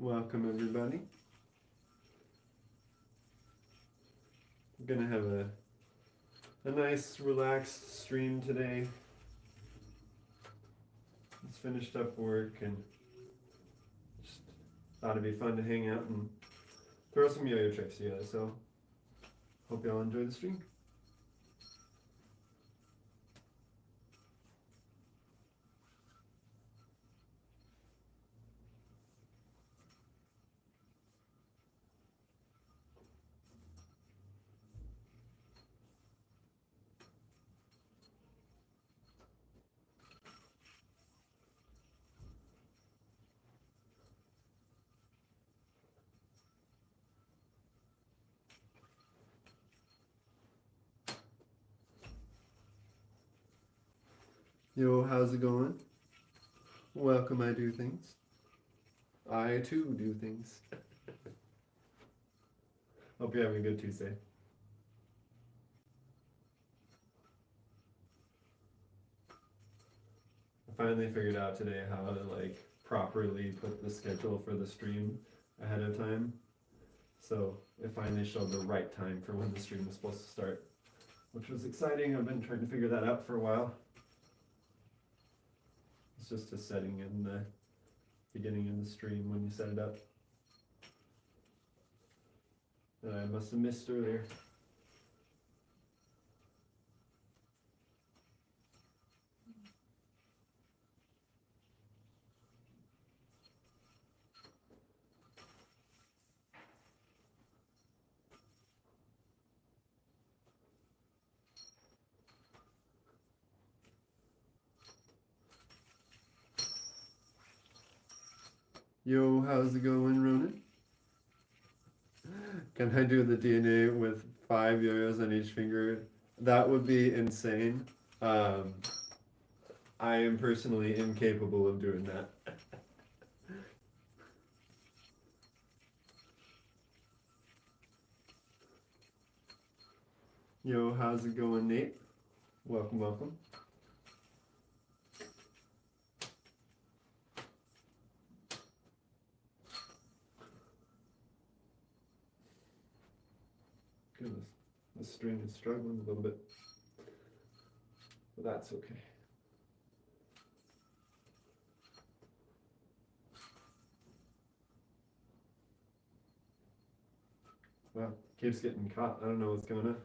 Welcome everybody. We're gonna have a nice relaxed stream today. Just finished up work and just thought it'd be fun to hang out and throw some yo-yo tricks together. So hope y'all enjoy the stream. Yo, how's it going? Welcome, I do things. I too do things. Hope you're having a good Tuesday. I finally figured out today how to properly put the schedule for the stream ahead of time. So it finally showed the right time for when the stream was supposed to start, which was exciting. I've been trying to figure that out for a while. It's just a setting in the beginning of the stream when you set it up that I must have missed earlier. Yo, how's it going, Ronan? Can I do the DNA with 5 yo-yos on each finger? That would be insane. I am personally incapable of doing that. Yo, how's it going, Nate? Welcome, welcome. Goodness, the string is struggling a little bit, but that's okay. Wow, keeps getting caught. I don't know what's going on.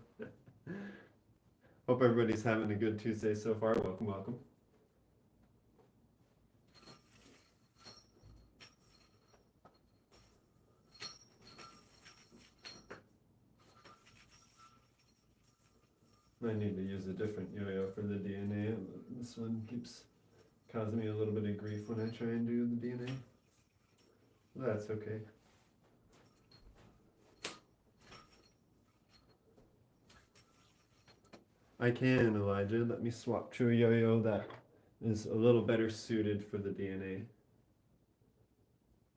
Hope everybody's having a good Tuesday so far. Welcome, welcome. I need to use a different yo-yo for the DNA. This one keeps causing me a little bit of grief when I try and do the DNA. That's okay. I can, Elijah. Let me swap to a yo-yo that is a little better suited for the DNA.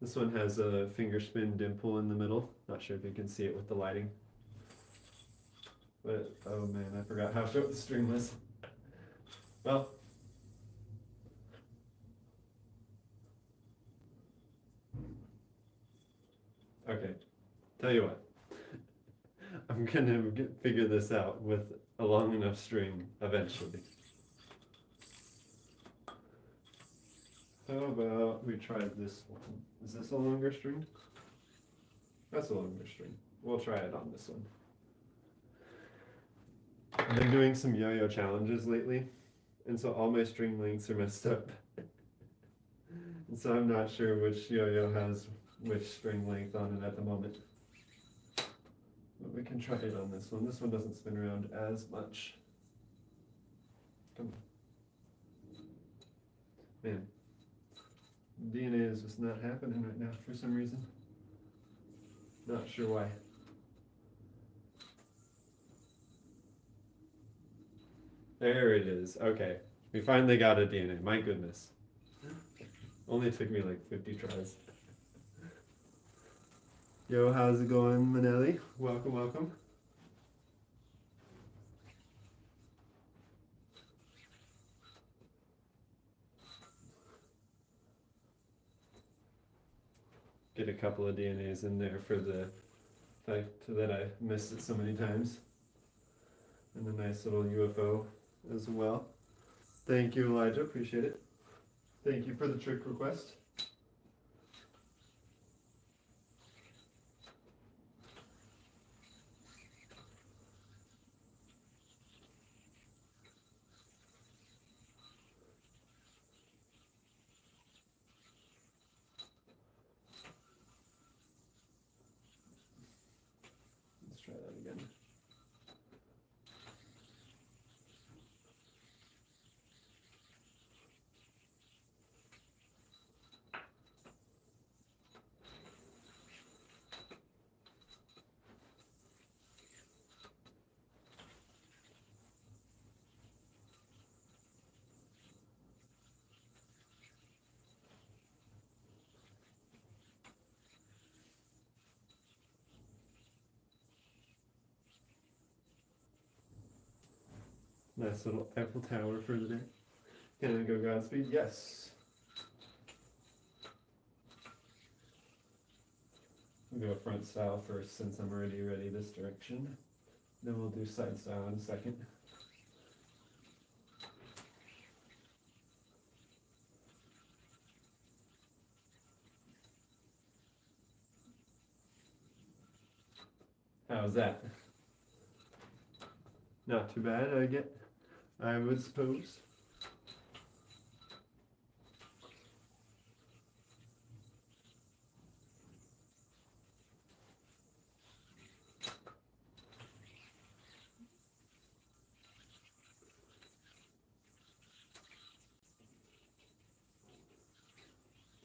This one has a finger spin dimple in the middle. Not sure if you can see it with the lighting. But, oh man, I forgot how short the string was. Well. Okay, tell you what. I'm gonna figure this out with a long enough string eventually. How about we try this one? Is this a longer string? That's a longer string. We'll try it on this one. I've been doing some yo-yo challenges lately, and so all my string lengths are messed up. And so I'm not sure which yo-yo has which string length on it at the moment. But we can try it on this one. This one doesn't spin around as much. Come on. Man, DNA is just not happening right now for some reason. Not sure why. There it is. Okay. We finally got a DNA. My goodness. Only took me like 50 tries. Yo, how's it going, Manelli? Welcome, welcome. get a couple of DNAs in there for the fact that I missed it so many times. And a nice little UFO as well. Thank you, Elijah. Appreciate it. Thank you for the trick request. Let's try that again. Nice little Eiffel Tower for the day. Can I go Godspeed? Yes. We'll go front style first since I'm already ready this direction. Then we'll do side style in a second. How's that? Not too bad, I would suppose.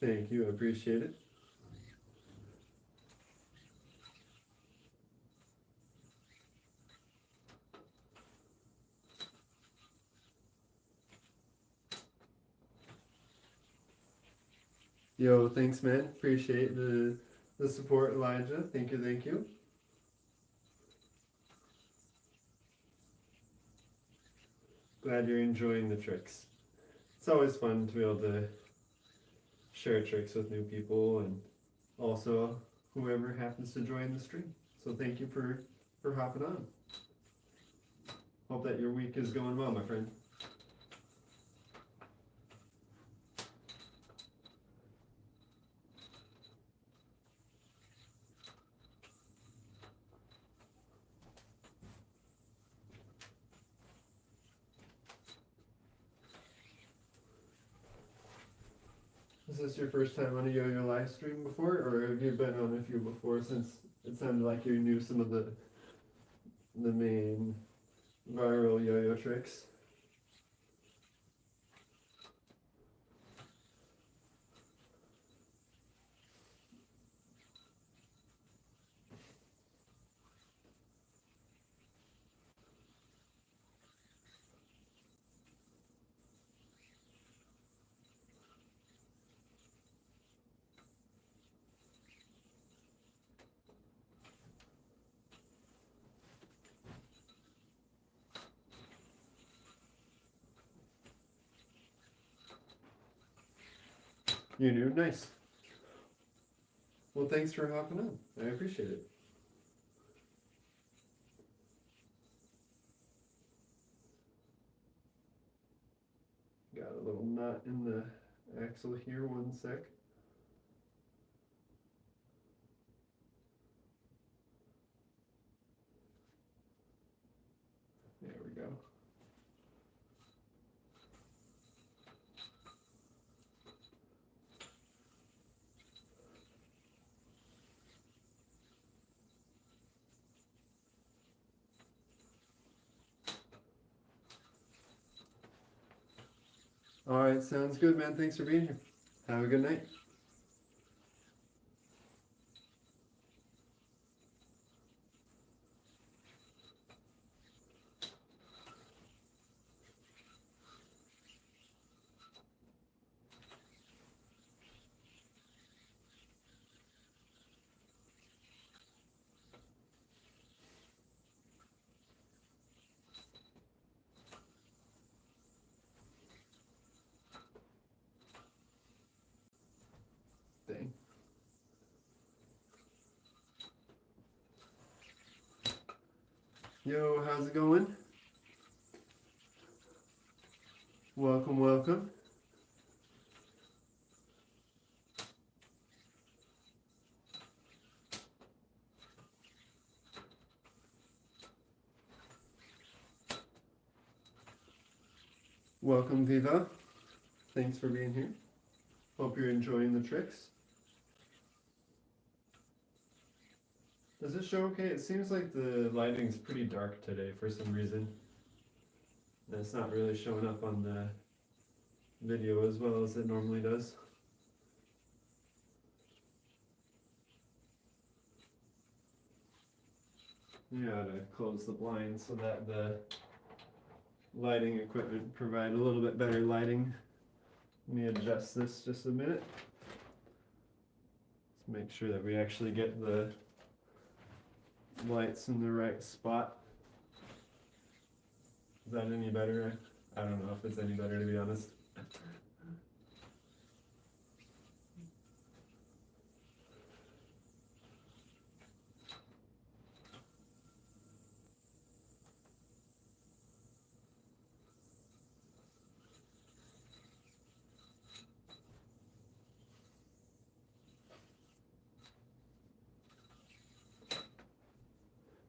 Thank you, I appreciate it. Yo, thanks, man. Appreciate the support, Elijah. Thank you, thank you. Glad you're enjoying the tricks. It's always fun to be able to share tricks with new people and also whoever happens to join the stream. So thank you for hopping on. Hope that your week is going well, my friend. Is this your first time on a yo-yo live stream before, or have you been on a few before, since it sounded like you knew some of the main viral yo-yo tricks? You knew? Nice. Well, thanks for hopping on. I appreciate it. Got a little nut in the axle here, one sec. There we go. All right, sounds good, man. Thanks for being here. Have a good night. Yo, how's it going? Welcome, welcome. Welcome, Viva. Thanks for being here. Hope you're enjoying the tricks. Does it show okay? It seems like the lighting's pretty dark today for some reason. And it's not really showing up on the video as well as it normally does. Yeah, to close the blinds so that the lighting equipment provide a little bit better lighting. Let me adjust this just a minute. Let's make sure that we actually get the lights in the right spot. Is that any better? I don't know if it's any better, to be honest.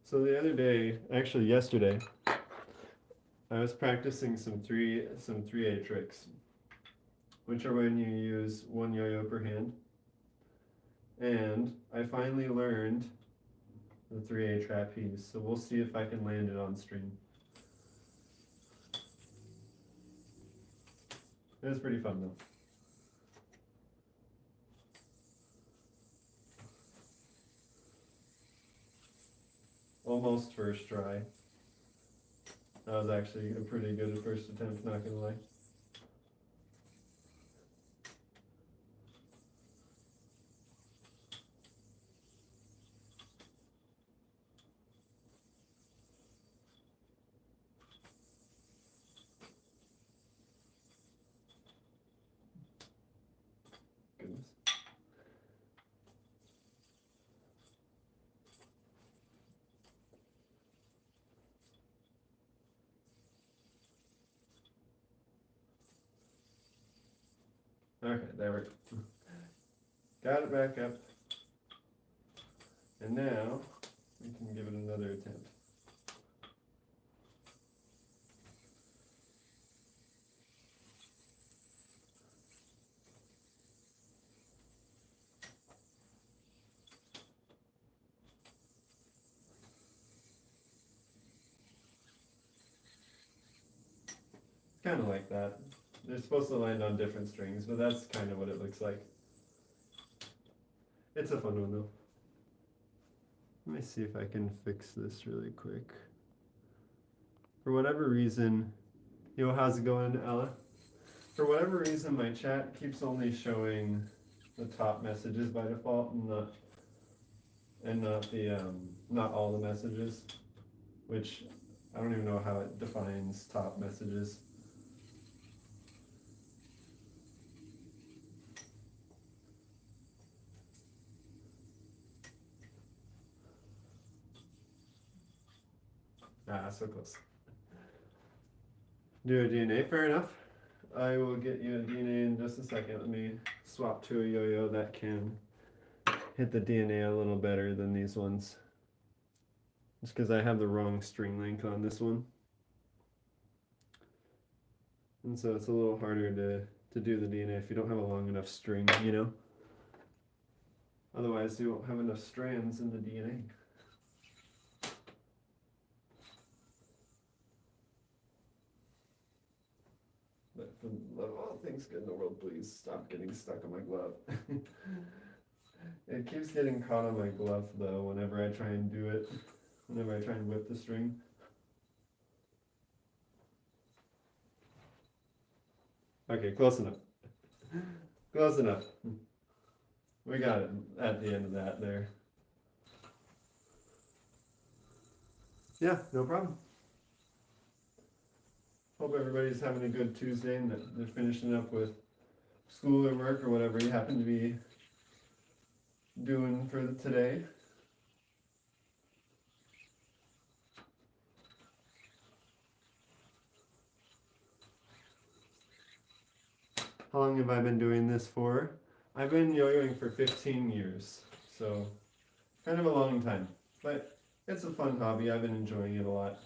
So the other day, actually yesterday, I was practicing some 3A tricks, which are when you use one yo-yo per hand. And I finally learned the 3A trapeze, so we'll see if I can land it on stream. It was pretty fun though. Almost first try. That was actually a pretty good first attempt, not gonna lie. Goodness. Okay, there we go. Got it back up. And now we can give it another attempt. Kind of like that. They're supposed to land on different strings, but that's kind of what it looks like. It's a fun one though. Let me see if I can fix this really quick. For whatever reason, yo, how's it going, Ella? For whatever reason, my chat keeps only showing the top messages by default, and not all the messages, which I don't even know how it defines top messages. Ah, so close. Do a DNA, fair enough. I will get you a DNA in just a second. Let me swap to a yo-yo that can hit the DNA a little better than these ones. Just because I have the wrong string length on this one. And so it's a little harder to do the DNA if you don't have a long enough string, you know? Otherwise you won't have enough strands in the DNA. But for the love of all things good in the world, please stop getting stuck on my glove. It keeps getting caught on my glove though whenever I try and do it. Whenever I try and whip the string. Okay, close enough. Close enough. We got it at the end of that there. Yeah, no problem. Hope everybody's having a good Tuesday and that they're finishing up with school or work or whatever you happen to be doing for today. How long have I been doing this for? I've been yo-yoing for 15 years, so kind of a long time. But it's a fun hobby. I've been enjoying it a lot.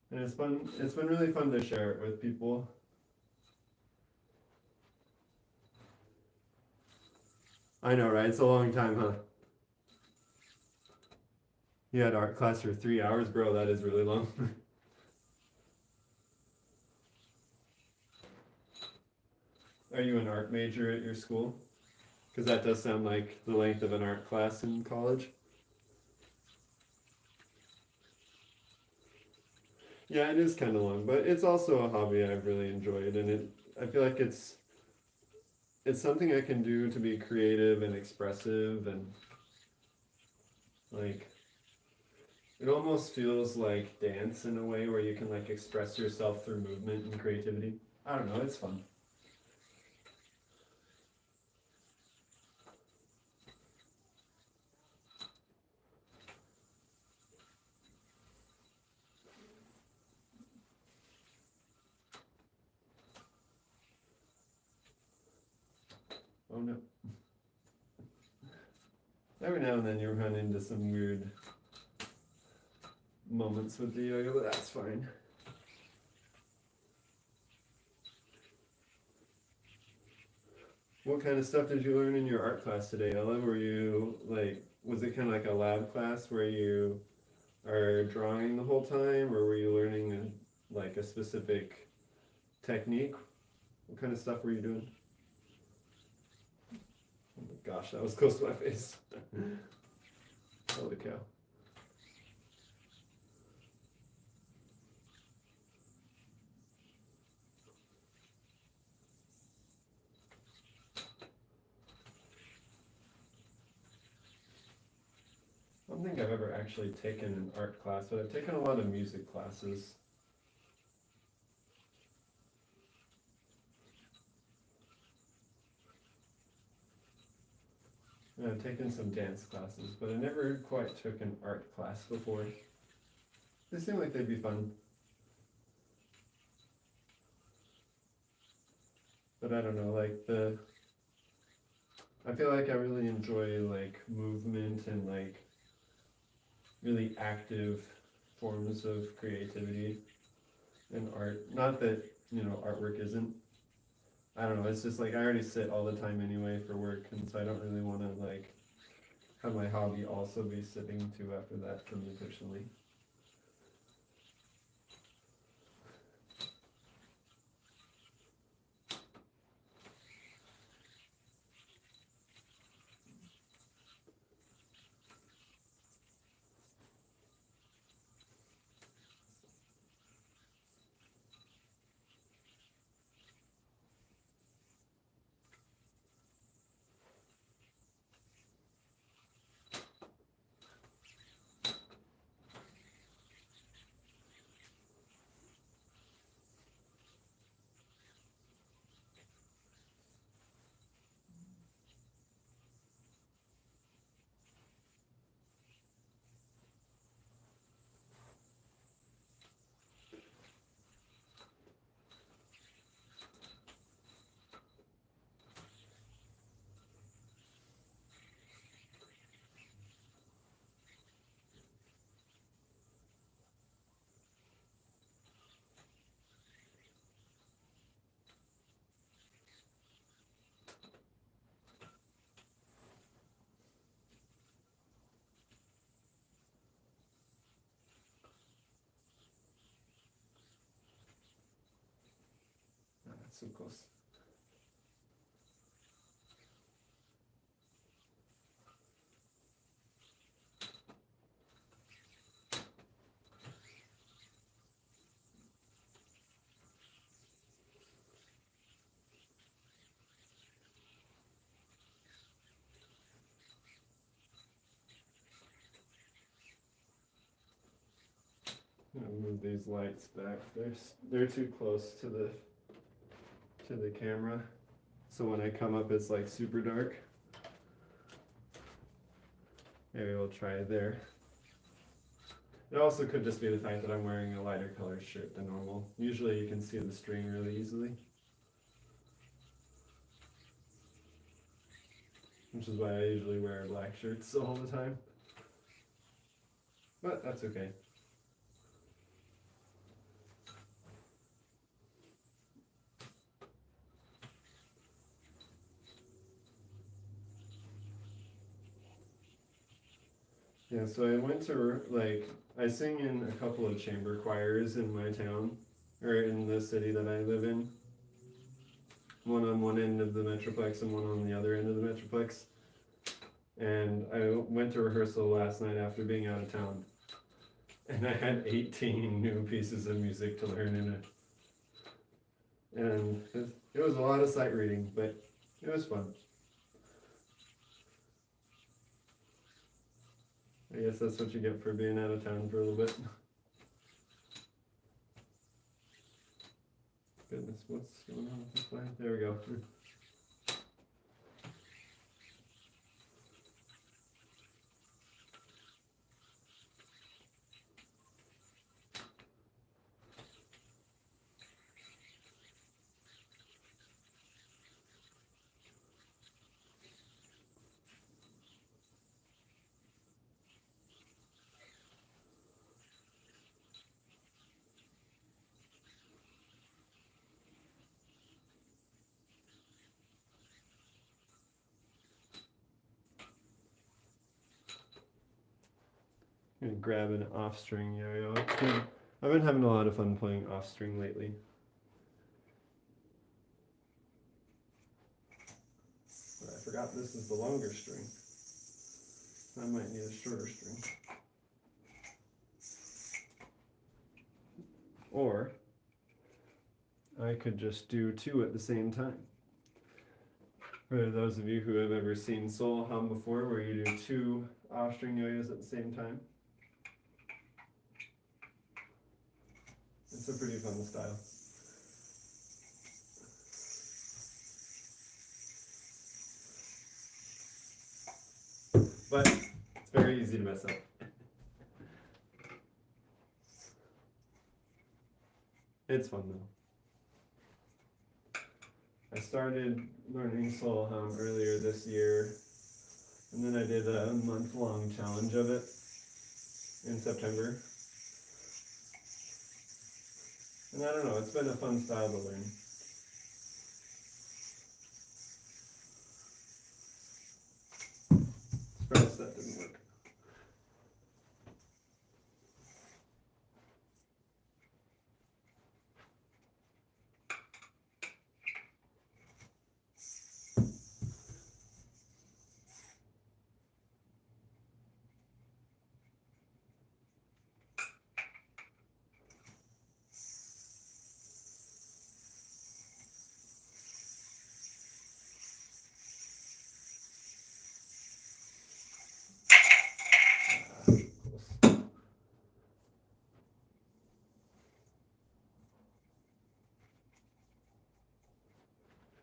And it's fun. It's been really fun to share it with people. I know, right? It's a long time, huh? You had art class for 3 hours, bro. That is really long. Are you an art major at your school? Because that does sound like the length of an art class in college. Yeah, it is kind of long, but it's also a hobby I've really enjoyed, and I feel like it's something I can do to be creative and expressive, and like it almost feels like dance in a way where you can like express yourself through movement and creativity. I don't know, it's fun. Oh no. Every now and then you run into some weird moments with the yoga, but that's fine. What kind of stuff did you learn in your art class today, Ella? Were you like, was it kind of like a lab class where you are drawing the whole time, or were you learning like a specific technique? What kind of stuff were you doing? Oh my gosh, that was close to my face. Holy cow. I don't think I've ever actually taken an art class, but I've taken a lot of music classes. And I've taken some dance classes, but I never quite took an art class before. They seem like they'd be fun. But I don't know, I feel like I really enjoy like movement and like really active forms of creativity and art. Not that, artwork isn't. I don't know, it's just like I already sit all the time anyway for work, and so I don't really want to like have my hobby also be sitting too after that for me personally. Ah, that's so close. I'm gonna move these lights back. They're too close to the camera. So when I come up it's like super dark. Maybe we'll try there. It also could just be the fact that I'm wearing a lighter colored shirt than normal. Usually you can see the string really easily. Which is why I usually wear black shirts all the time. But that's okay. Yeah, so I went to, I sing in a couple of chamber choirs in my town, or in the city that I live in. One on one end of the Metroplex and one on the other end of the Metroplex. And I went to rehearsal last night after being out of town. And I had 18 new pieces of music to learn in it. And it was a lot of sight reading, but it was fun. I guess that's what you get for being out of town for a little bit. Goodness, what's going on with this line? There we go. I'm gonna grab an off string yo-yo. I've been having a lot of fun playing off string lately. But I forgot this is the longer string. I might need a shorter string. Or I could just do two at the same time. For those of you who have ever seen solo hum before, where you do two off string yo-yos at the same time. It's a pretty fun style. But it's very easy to mess up. It's fun though. I started learning solo hum earlier this year, and then I did a month-long challenge of it in September. And I don't know, it's been a fun style to learn. Surprised that didn't work.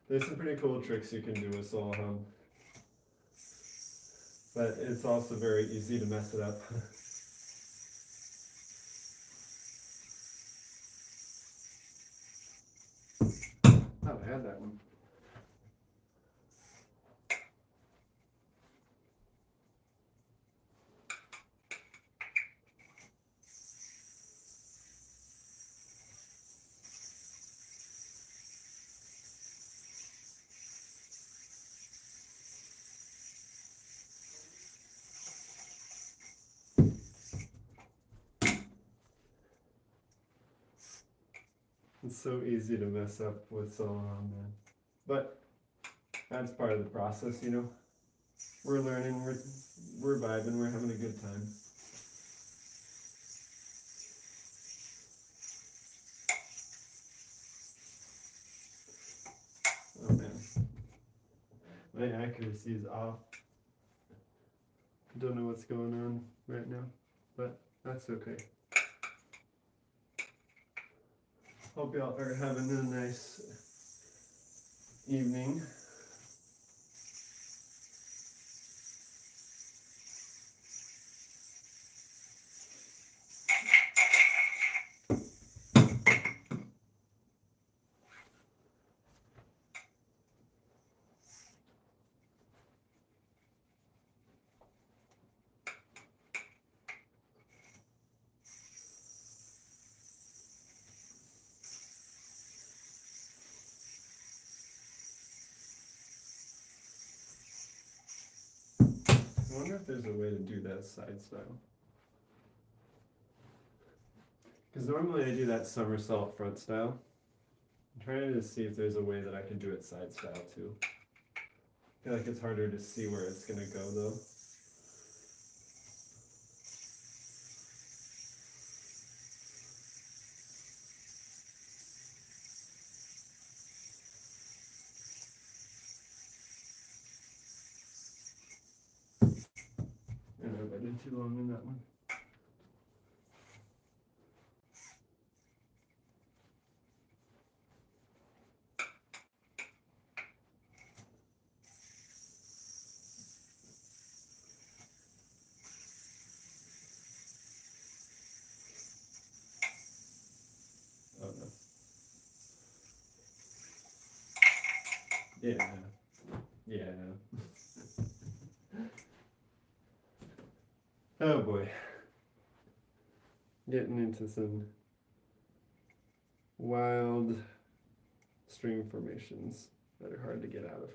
There's some pretty cool tricks you can do with solo hum, but it's also very easy to mess it up. Oh, I had that one. It's so easy to mess up with solo hum, man. But that's part of the process, you know. We're learning, we're vibing, we're having a good time. Oh man, my accuracy is off. Don't know what's going on right now, but that's okay. Hope y'all are having a nice evening. I wonder if there's a way to do that side style. Because normally I do that somersault front style. I'm trying to see if there's a way that I can do it side style too. I feel like it's harder to see where it's gonna go though. I know I did too long in that one. Oh no. Yeah. Yeah. Oh boy. Getting into some wild string formations that are hard to get out of.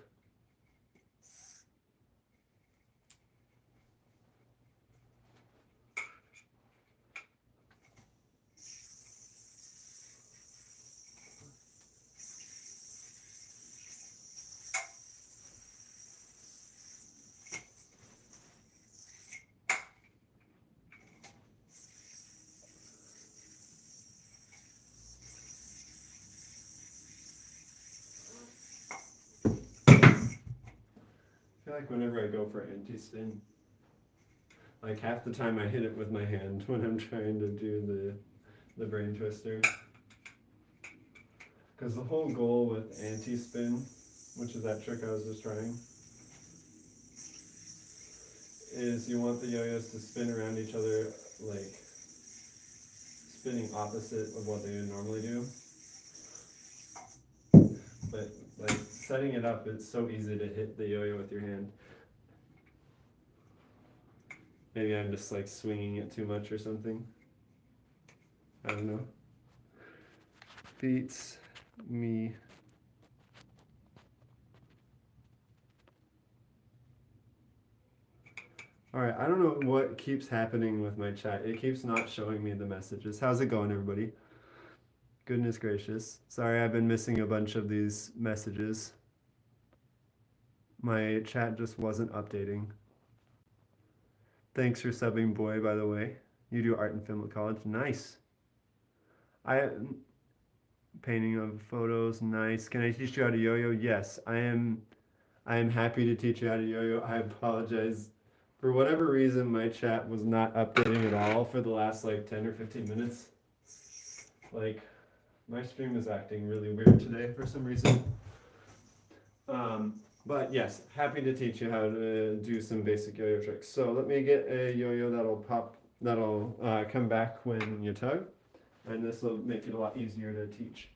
I feel like whenever I go for anti-spin, like half the time I hit it with my hand when I'm trying to do the brain twister. Because the whole goal with anti-spin, which is that trick I was just trying, is you want the yo-yos to spin around each other, like spinning opposite of what they would normally do. But like setting it up, it's so easy to hit the yo-yo with your hand. Maybe I'm just like swinging it too much or something. I don't know. Beats me. Alright, I don't know what keeps happening with my chat. It keeps not showing me the messages. How's it going, everybody? Goodness gracious. Sorry, I've been missing a bunch of these messages. My chat just wasn't updating. Thanks for subbing, boy, by the way. You do art and film at college. Nice. Painting of photos, nice. Can I teach you how to yo-yo? Yes, I am happy to teach you how to yo-yo. I apologize. For whatever reason, my chat was not updating at all for the last like 10 or 15 minutes. Like, my stream is acting really weird today for some reason. But yes, happy to teach you how to do some basic yo-yo tricks. So let me get a yo-yo that'll come back when you tug. And this will make it a lot easier to teach.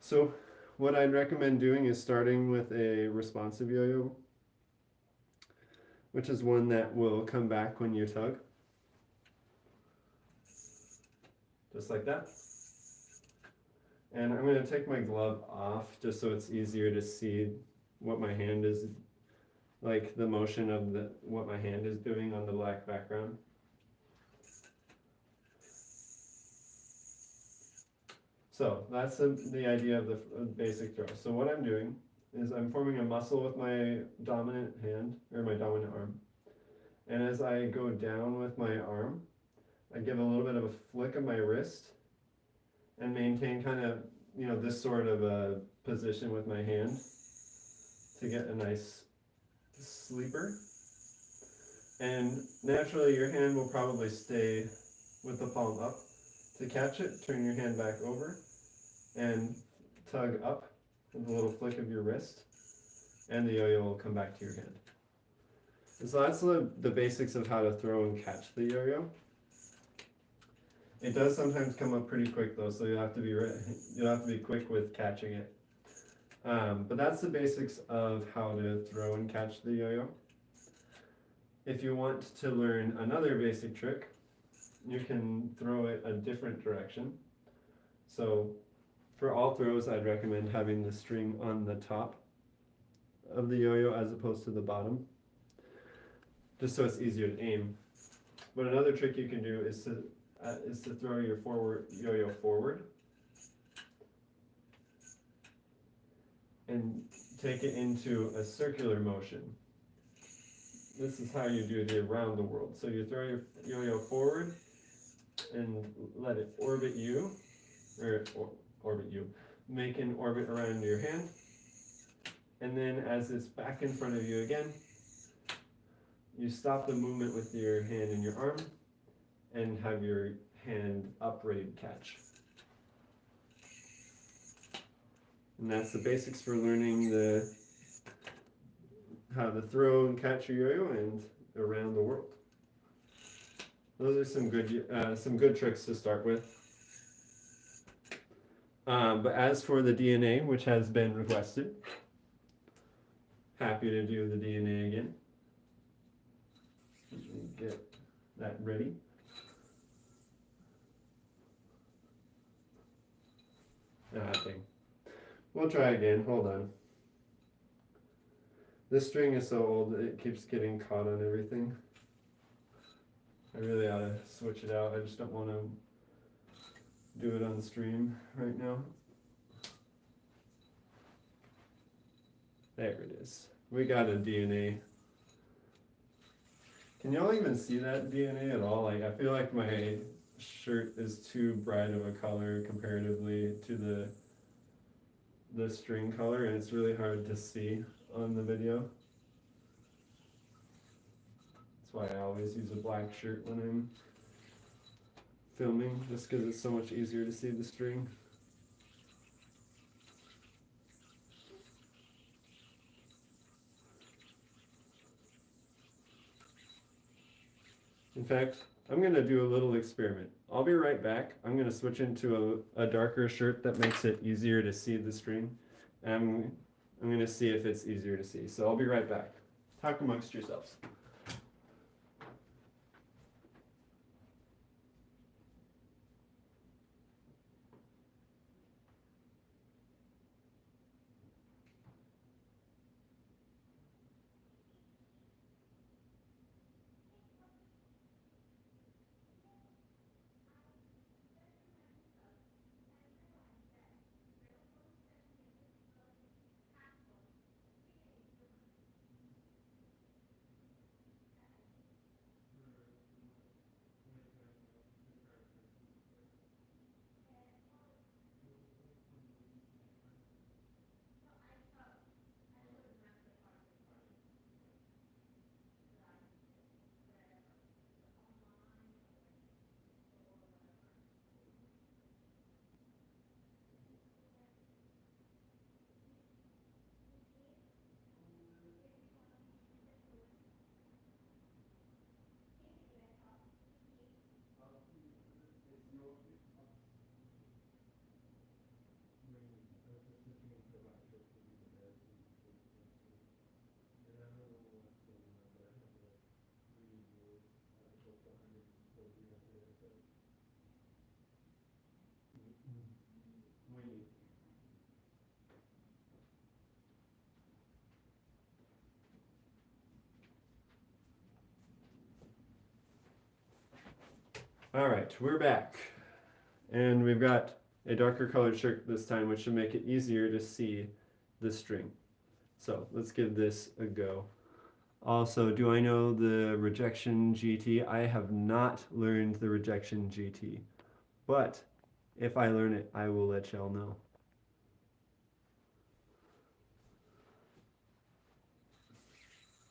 So what I'd recommend doing is starting with a responsive yo-yo, which is one that will come back when you tug. Just like that. And I'm going to take my glove off just so it's easier to see what my hand is, like the motion of what my hand is doing on the black background. So that's the idea of the basic throw. So what I'm doing is I'm forming a muscle with my dominant hand, or my dominant arm. And as I go down with my arm, I give a little bit of a flick of my wrist and maintain kind of, this sort of a position with my hand to get a nice sleeper. And naturally your hand will probably stay with the palm up. To catch it, turn your hand back over and tug up with a little flick of your wrist, and the yo-yo will come back to your hand. And so that's the basics of how to throw and catch the yo-yo. It does sometimes come up pretty quick though, so you'll have to be quick with catching it. But that's the basics of how to throw and catch the yo-yo. If you want to learn another basic trick, you can throw it a different direction. So for all throws, I'd recommend having the string on the top of the yo-yo as opposed to the bottom. just so it's easier to aim. But another trick you can do is to throw your yo-yo forward and take it into a circular motion. This is how you do the around the world. So you throw your yo-yo forward and let it orbit you, orbit you, make an orbit around your hand. And then as it's back in front of you again, you stop the movement with your hand and your arm and have your hand up ready to catch. And that's the basics for learning how to throw and catch your yo-yo and around the world. Those are some good tricks to start with. But as for the DNA, which has been requested, happy to do the DNA again. Let me get that ready. Thing. We'll try again. Hold on. This string is so old that it keeps getting caught on everything. I really ought to switch it out. I just don't want to do it on stream right now. There it is. We got a DNA. Can y'all even see that DNA at all? Like, I feel like my shirt is too bright of a color comparatively to the string color, and it's really hard to see on the video. That's why I always use a black shirt when I'm filming, just because it's so much easier to see the string. In fact, I'm going to do a little experiment. I'll be right back. I'm going to switch into a darker shirt that makes it easier to see the string. And I'm going to see if it's easier to see. So I'll be right back. Talk amongst yourselves. All right, we're back. And we've got a darker colored shirt this time, which should make it easier to see the string. So let's give this a go. Also, do I know the rejection GT? I have not learned the rejection GT, but if I learn it, I will let y'all know.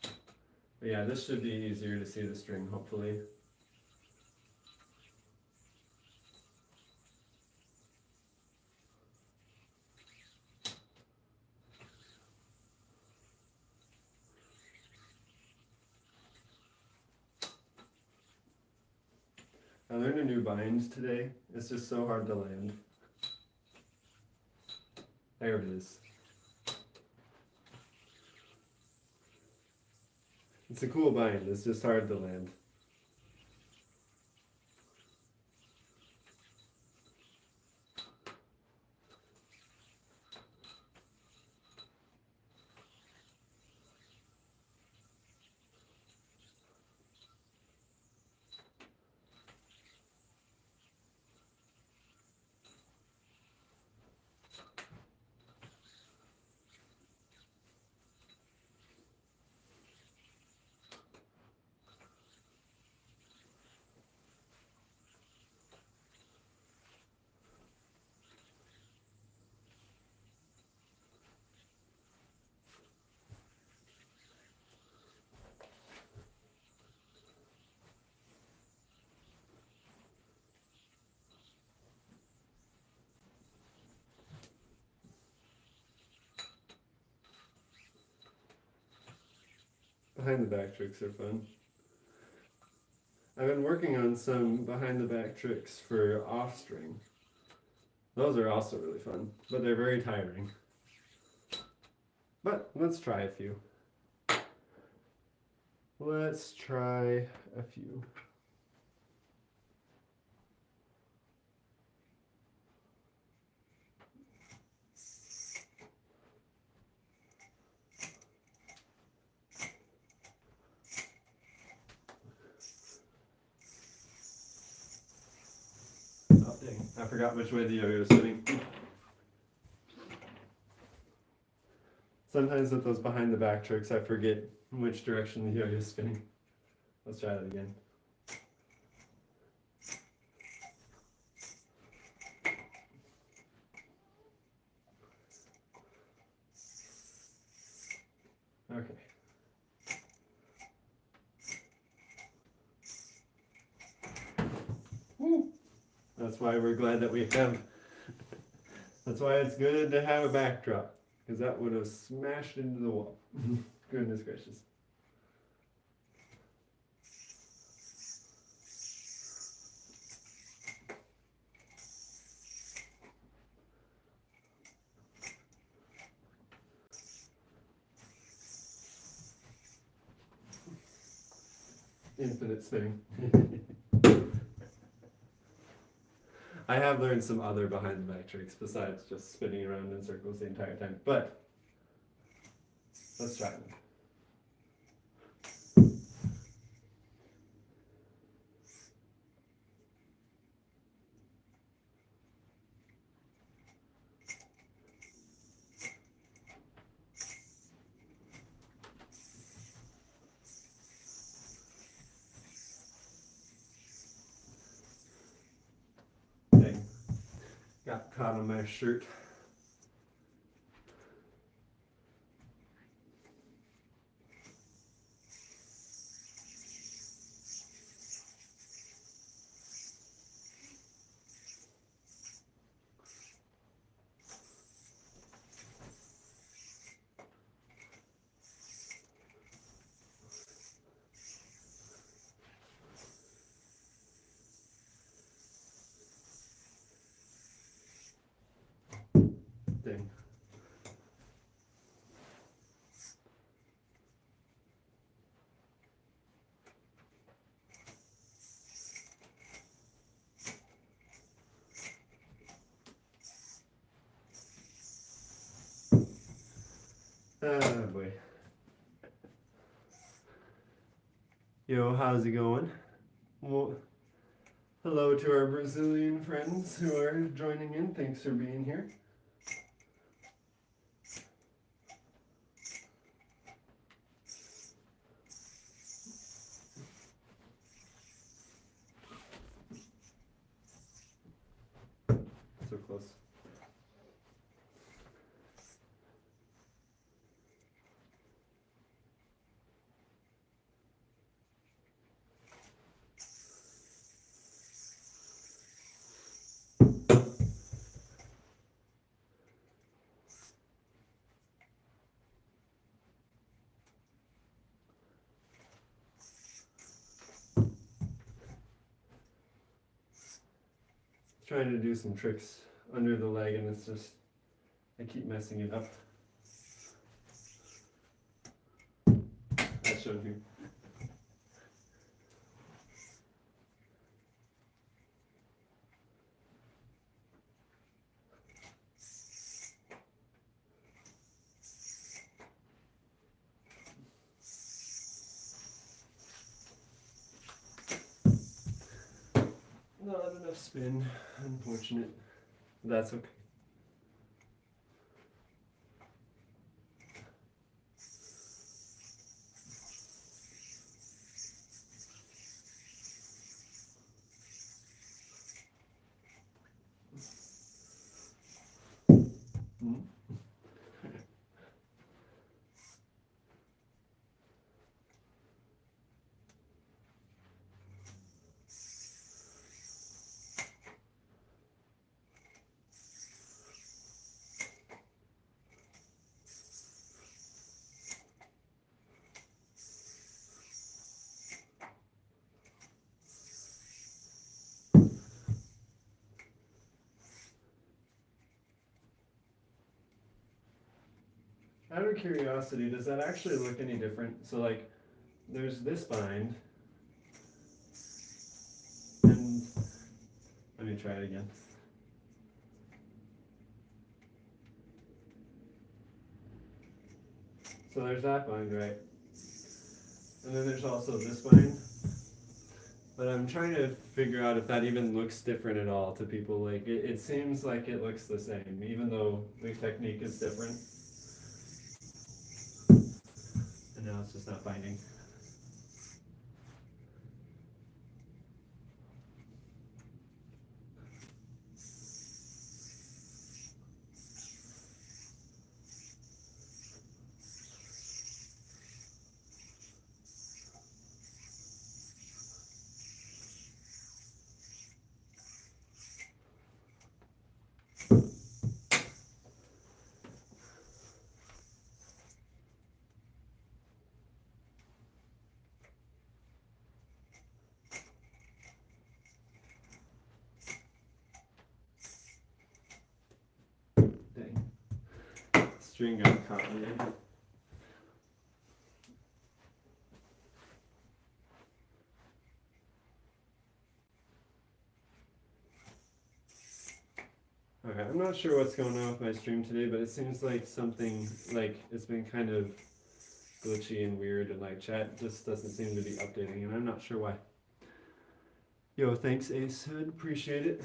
But yeah, this should be easier to see the string, hopefully. I learned a new bind today. It's just so hard to land. There it is. It's a cool bind, it's just hard to land. behind the back tricks are fun. I've been working on some behind the back tricks for off string. Those are also really fun, but they're very tiring. But let's try a few. Let's try a few. Oh dang, I forgot which way the yo-yo is spinning. Sometimes with those behind the back tricks, I forget which direction the yo-yo is spinning. Let's try that again. Okay. Woo. That's why we're glad that we have. That's why it's good to have a backdrop, because that would have smashed into the wall. Goodness gracious. Infinite spinning. I have learned some other behind the back tricks besides just spinning around in circles the entire time, but let's try them. Dang. Got caught on my shirt. Dang. Oh boy. Yo, how's it going? Well, hello to our Brazilian friends who are joining in. Thanks for being here. So close. Trying to do some tricks under the leg and it's just, I keep messing it up. That showed you. Not enough spin, unfortunate. That's okay. Hmm? out of curiosity, does that actually look any different? So like, there's this bind, and let me try it again. So there's that bind, right? And then there's also this bind. But I'm trying to figure out if that even looks different at all to people. Like, it seems like it looks the same, even though the technique is different. And now it's just not binding. Dang. String got caught in there. Okay, I'm not sure what's going on with my stream today, but it seems like something, like, it's been kind of glitchy and weird, and like chat just doesn't seem to be updating, and I'm not sure why. Yo, thanks Ace Hood, appreciate it.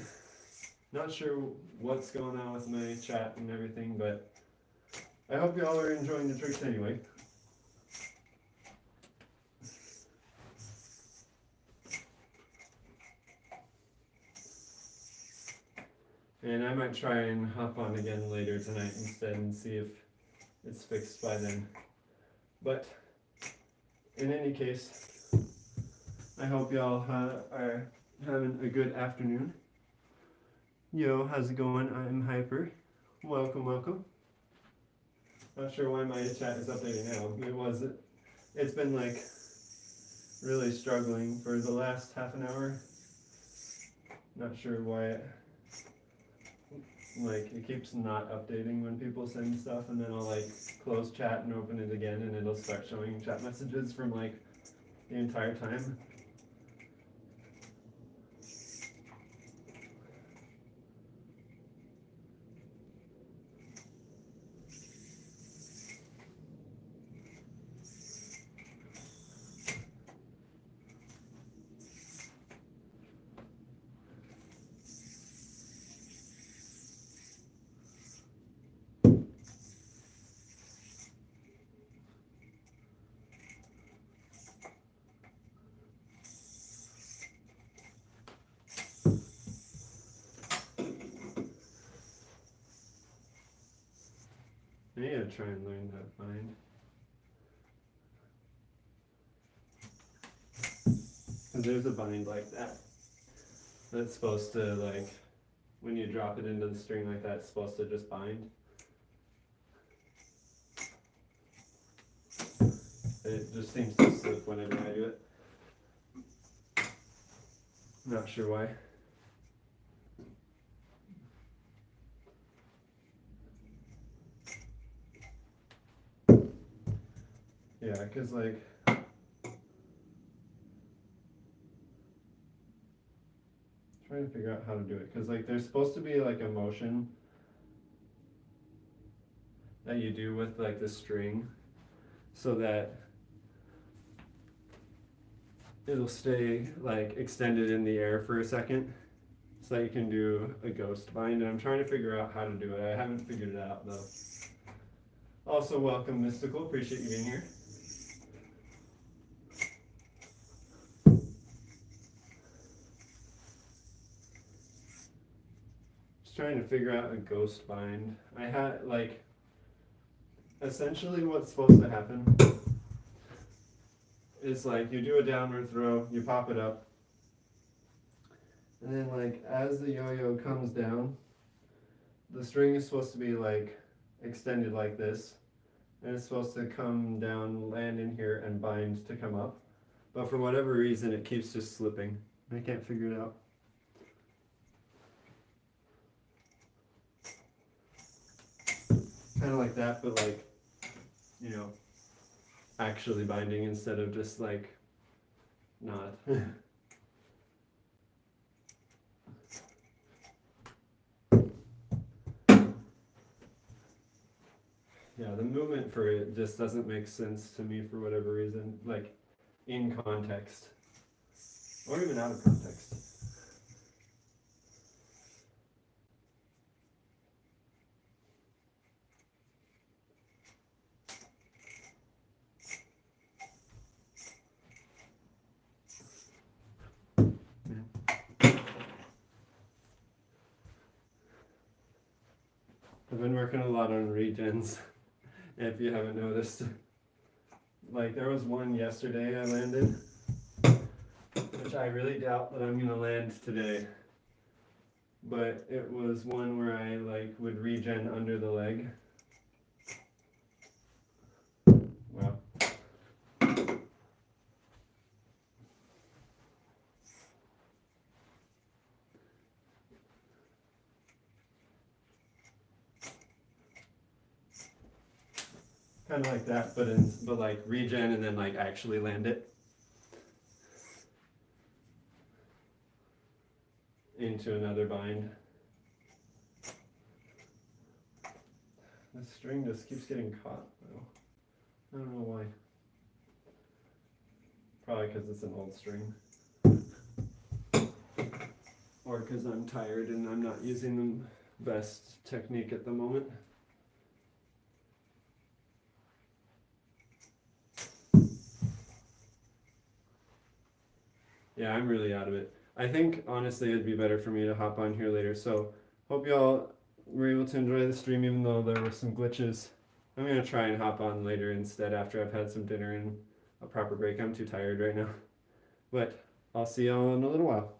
Not sure what's going on with my chat and everything, but I hope y'all are enjoying the tricks anyway. And I might try and hop on again later tonight instead and see if it's fixed by then. But in any case, I hope y'all are having a good afternoon. Yo, how's it going? I'm Hyper. Welcome, welcome. Not sure why my chat is updating now. It's been like really struggling for the last half an hour. Not sure why it keeps not updating when people send stuff, and then I'll like close chat and open it again, and it'll start showing chat messages from like the entire time. I need to try and learn that bind. Because there's a bind like that. That's supposed to, like, when you drop it into the string like that, it's supposed to just bind. It just seems to slip whenever I do it. Not sure why. Yeah, because like, trying to figure out how to do it, because like there's supposed to be like a motion that you do with like the string so that it'll stay like extended in the air for a second, so that you can do a ghost bind, and I'm trying to figure out how to do it. I haven't figured it out though. Also, welcome Mystical, appreciate you being here. Just trying to figure out a ghost bind. I had like, essentially what's supposed to happen is like you do a downward throw, you pop it up, and then like as the yo-yo comes down, the string is supposed to be like extended like this, and it's supposed to come down, land in here, and bind to come up. But for whatever reason, it keeps just slipping. I can't figure it out. Kind of like that, but like you know, actually binding instead of just like not. Yeah, the movement for it just doesn't make sense to me for whatever reason, like in context, or even out of context. I've been working a lot on regens, if you haven't noticed. Like there was one yesterday I landed, which I really doubt that I'm gonna land today. But it was one where I like would regen under the leg. Wow. Kind of like that, but like regen and then like actually land it into another bind. This string just keeps getting caught though. I don't know why. Probably because it's an old string. Or because I'm tired and I'm not using the best technique at the moment. Yeah, I'm really out of it. I think honestly it'd be better for me to hop on here later. So hope y'all were able to enjoy the stream even though there were some glitches. I'm gonna try and hop on later instead after I've had some dinner and a proper break. I'm too tired right now. But I'll see y'all in a little while.